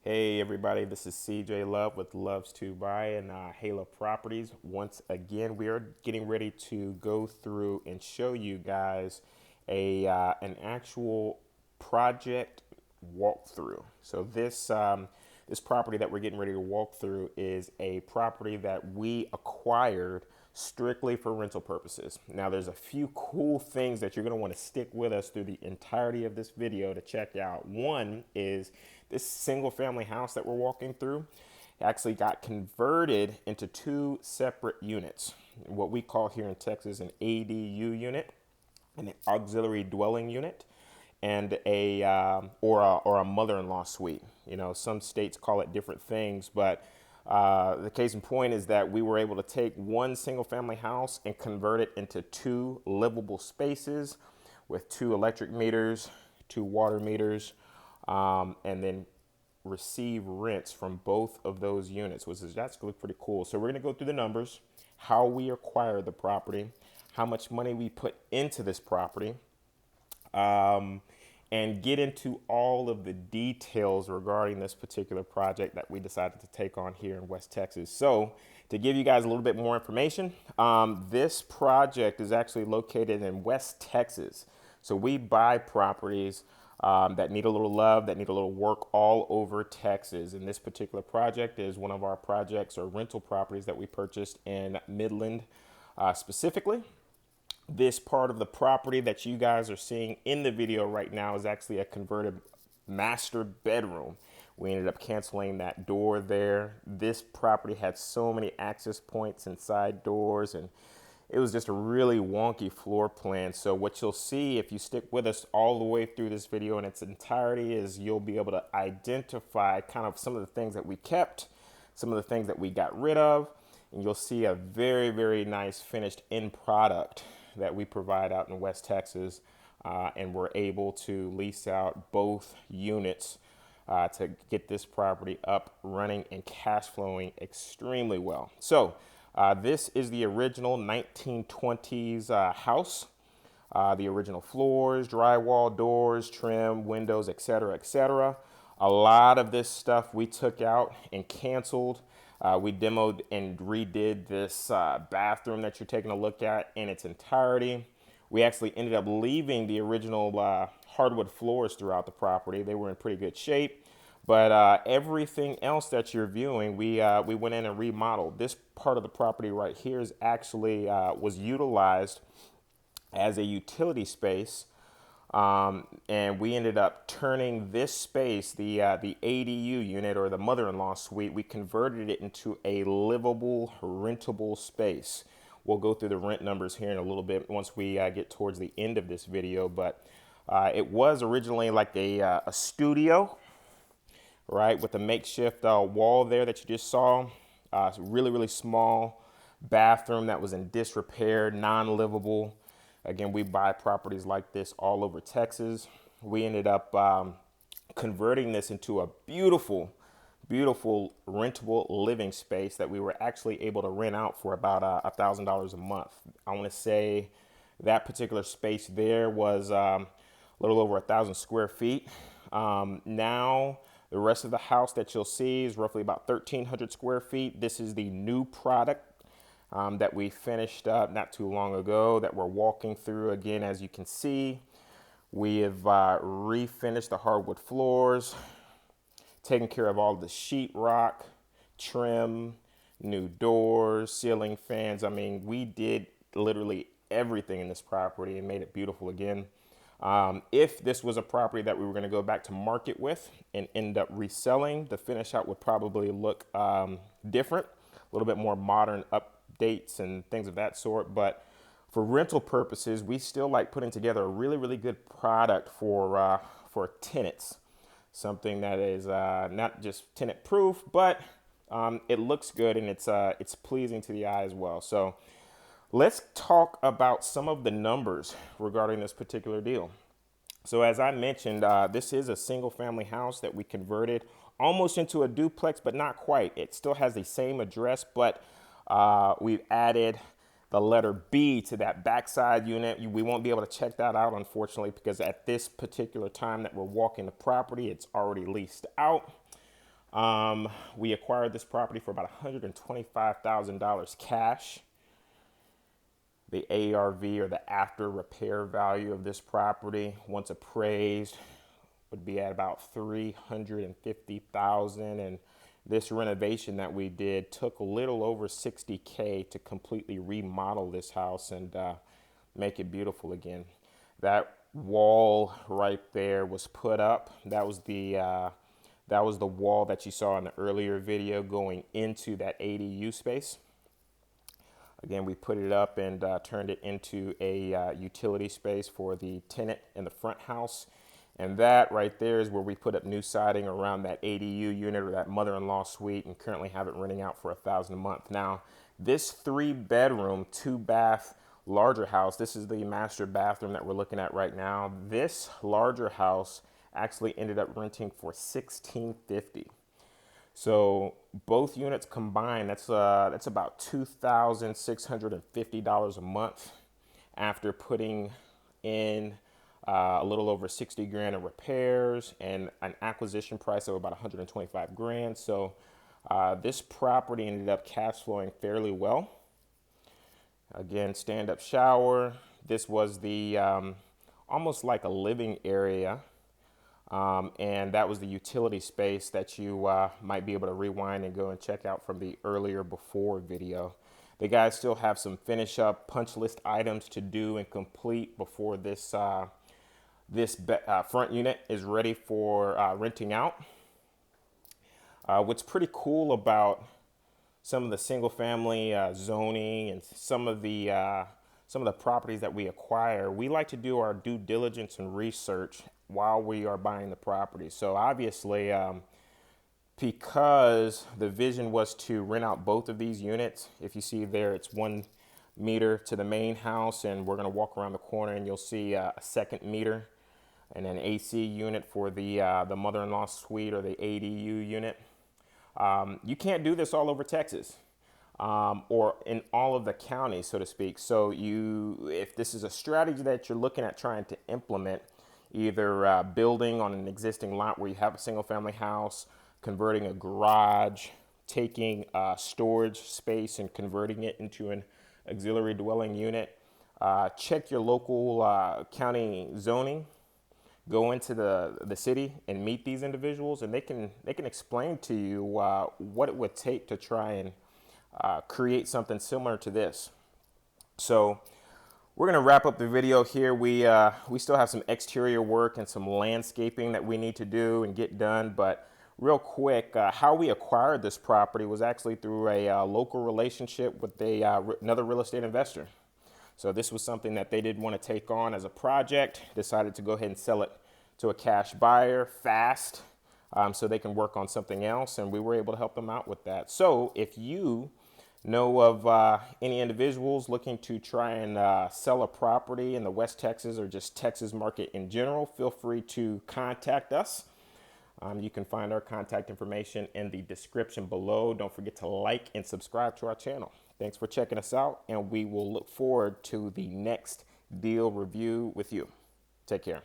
Hey everybody, this is CJ Love with Loves to Buy and Halo Properties. Once again, we are getting ready to go through and show you guys an actual project walkthrough. So this property that we're getting ready to walk through is a property that we acquired strictly for rental purposes. Now there's a few cool things that you're going to want to stick with us through the entirety of this video to check out. One is this single family house that we're walking through actually got converted into two separate units, what we call here in Texas an ADU unit, an auxiliary dwelling unit, and or a mother-in-law suite. You know, some states call it different things, but the case in point is that we were able to take one single family house and convert it into two livable spaces with two electric meters, two water meters, and then receive rents from both of those units, which is actually pretty cool. So we're going to go through the numbers, how we acquired the property, how much money we put into this property, and get into all of the details regarding this particular project that we decided to take on here in West Texas. So to give you guys a little bit more information, this project is actually located in West Texas. So we buy properties that need a little love, that need a little work all over Texas. And this particular project is one of our projects or rental properties that we purchased in Midland specifically. This part of the property that you guys are seeing in the video right now is actually a converted master bedroom. We ended up canceling that door there. This property had so many access points and side doors, and it was just a really wonky floor plan. So what you'll see if you stick with us all the way through this video in its entirety is you'll be able to identify kind of some of the things that we kept, some of the things that we got rid of, and you'll see a very, very nice finished end product that we provide out in West Texas, and we're able to lease out both units to get this property up, running, and cash flowing extremely well. So this is the original 1920s house. The original floors, drywall, doors, trim, windows, etc., etc. A lot of this stuff we took out and canceled. We demoed and redid this bathroom that you're taking a look at in its entirety. We actually ended up leaving the original hardwood floors throughout the property. They were in pretty good shape. But everything else that you're viewing, we went in and remodeled. This part of the property right here is actually was utilized as a utility space. And we ended up turning this space, the ADU unit or the mother-in-law suite, we converted it into a livable, rentable space. We'll go through the rent numbers here in a little bit once we get towards the end of this video. But it was originally like a studio, right, with a makeshift wall there that you just saw. Really, really small bathroom that was in disrepair, non-livable. Again, we buy properties like this all over Texas. We ended up converting this into a beautiful, beautiful rentable living space that we were actually able to rent out for about $1,000 a month. I want to say that particular space there was a little over 1,000 square feet. Now, the rest of the house that you'll see is roughly about 1,300 square feet. This is the new product that we finished up not too long ago that we're walking through. Again, as you can see, we have refinished the hardwood floors, taken care of all the sheetrock, trim, new doors, ceiling fans. I mean, we did literally everything in this property and made it beautiful again. If this was a property that we were going to go back to market with and end up reselling, the finish out would probably look different, a little bit more modern, updates and things of that sort. But for rental purposes, we still like putting together a really, really good product for tenants. Something that is not just tenant proof, but it looks good and it's pleasing to the eye as well. So let's talk about some of the numbers regarding this particular deal. So as I mentioned, this is a single family house that we converted almost into a duplex, but not quite. It still has the same address, but we've added the letter B to that backside unit. We won't be able to check that out, unfortunately, because at this particular time that we're walking the property, it's already leased out. We acquired this property for about $125,000 cash. The ARV, or the after repair value of this property, once appraised, would be at about $350,000. And this renovation that we did took a little over $60K to completely remodel this house and make it beautiful again. That wall right there was put up. That was the wall that you saw in the earlier video going into that ADU space. Again, we put it up and turned it into a utility space for the tenant in the front house. And that right there is where we put up new siding around that ADU unit, or that mother-in-law suite, and currently have it renting out for $1,000 a month. Now, this 3-bedroom, 2-bath larger house, this is the master bathroom that we're looking at right now. This larger house actually ended up renting for $1,650. So both units combined, that's about $2,650 a month after putting in a little over 60 grand in repairs and an acquisition price of about 125 grand. So this property ended up cash flowing fairly well. Again, stand-up shower. This was the almost like a living area. And that was the utility space that you might be able to rewind and go and check out from the earlier before video. The guys still have some finish up punch list items to do and complete before this front unit is ready for renting out. What's pretty cool about some of the single family zoning and some of the properties that we acquire, we like to do our due diligence and research while we are buying the property. So obviously, because the vision was to rent out both of these units, if you see there, it's 1 meter to the main house, and we're going to walk around the corner and you'll see a second meter and an AC unit for the mother-in-law suite, or the ADU unit. You can't do this all over Texas. Or in all of the counties, so to speak. So if this is a strategy that you're looking at trying to implement, either building on an existing lot where you have a single family house, converting a garage, taking storage space and converting it into an auxiliary dwelling unit, check your local county zoning, go into the city and meet these individuals, and they can explain to you what it would take to try and create something similar to this. So we're going to wrap up the video here. We still have some exterior work and some landscaping that we need to do and get done. But real quick, how we acquired this property was actually through a local relationship with another real estate investor. So this was something that they didn't want to take on as a project, decided to go ahead and sell it to a cash buyer fast so they can work on something else. And we were able to help them out with that. So if you know of any individuals looking to try and sell a property in the West Texas or just Texas market in general, feel free to contact us. You can find our contact information in the description below. Don't forget to like and subscribe to our channel. Thanks for checking us out, and we will look forward to the next deal review with you. Take care.